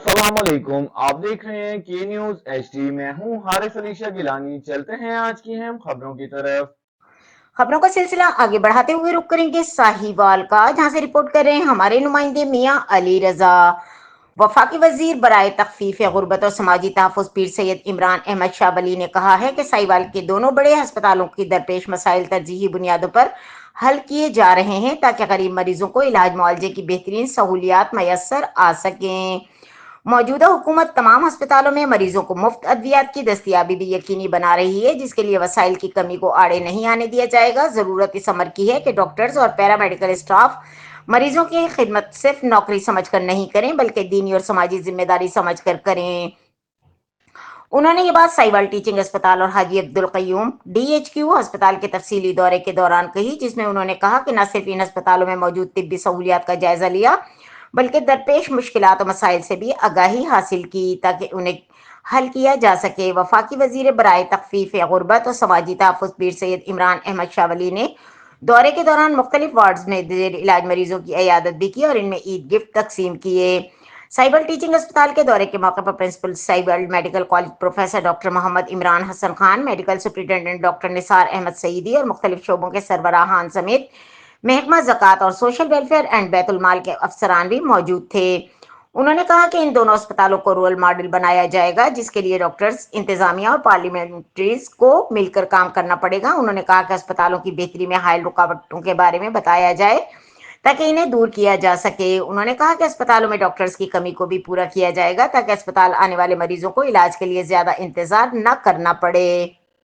अस्सलाम वालेकुम। आप देख रहे हैं के न्यूज एचडी। मैं हूं हारिस अलीशा गिलानी। चलते हैं आज की अहम खबरों की तरफ। खबरों का सिलसिला आगे बढ़ाते हुए रुक करेंगे साहिवाल का, जहां से रिपोर्ट कर रहे हैं हमारे नुमाइंदे मियां अली रजा। वफाकी वजीर बराए तखफीफ गुर्बत और समाजी तहफ़्फ़ुज़ पीर सैयद इमरान अहमद शाह वली ने कहा है कि साहिवाल के दोनों बड़े अस्पतालों की दरपेश मसाइल तरजीही बुनियादों पर हल किए जा रहे हैं ताकि गरीब मरीजों को इलाज मुआवजे की बेहतरीन सहूलियात मैसर आ सकें। मौजूदा हुकूमत तमाम अस्पतालों में मरीजों को मुफ्त अद्वियात की दस्तियाबी भी यकीनी बना रही है, जिसके लिए वसाइल की कमी को आड़े नहीं आने दिया जाएगा। जरूरत इस अमर की है कि डॉक्टर्स और पैरामेडिकल स्टाफ मरीजों की खिदमत सिर्फ नौकरी समझकर नहीं करें, बल्कि दीनी और समाजी जिम्मेदारी समझकर करें। उन्होंने ये बात साहिवाल टीचिंग अस्पताल और हाजी अब्दुल कयूम DHQ अस्पताल के तफसीली दौरे के दौरान कही, जिसमें उन्होंने कहा कि न सिर्फ इन अस्पतालों में मौजूद तिब्बी सहूलियात का जायजा लिया, बल्कि दरपेश मुश्किलात और मसाइल से भी आगाही हासिल की ताकि उन्हें हल किया जा सके। वफाकी वजीर बराए तखफीफ गुर्बत और समाजी तहफ़्फ़ुज़ पीर सैयद इमरान अहमद शाह वली ने दौरे के दौरान मुख्तलिफ वार्ड्स में जेर इलाज मरीजों की इयादत भी की और इनमें ईद गिफ्ट तकसीम किए। साहिवाल टीचिंग अस्पताल के दौरे के मौके पर principal Sahiwal medical college professor doctor Mohammad Imran Hasan Khan, medical superintendent doctor Nisar Ahmad Saeedi और मुख्तलिफ शोबों के सरबराहान समेत महकमा ज़कात और सोशल वेलफेयर एंड बैतुल माल के अफसरान भी मौजूद थे। उन्होंने कहा कि इन दोनों अस्पतालों को रोल मॉडल बनाया जाएगा, जिसके लिए डॉक्टर्स, इंतजामिया और पार्लियामेंट्रीज को मिलकर काम करना पड़ेगा। उन्होंने कहा कि अस्पतालों की बेहतरी में हायल रुकावटों के बारे में बताया जाए ताकि इन्हें दूर किया जा सके। उन्होंने कहा कि अस्पतालों में डॉक्टर्स की कमी को भी पूरा किया जाएगा ताकि अस्पताल आने वाले मरीजों को इलाज के लिए ज्यादा इंतजार न करना पड़े।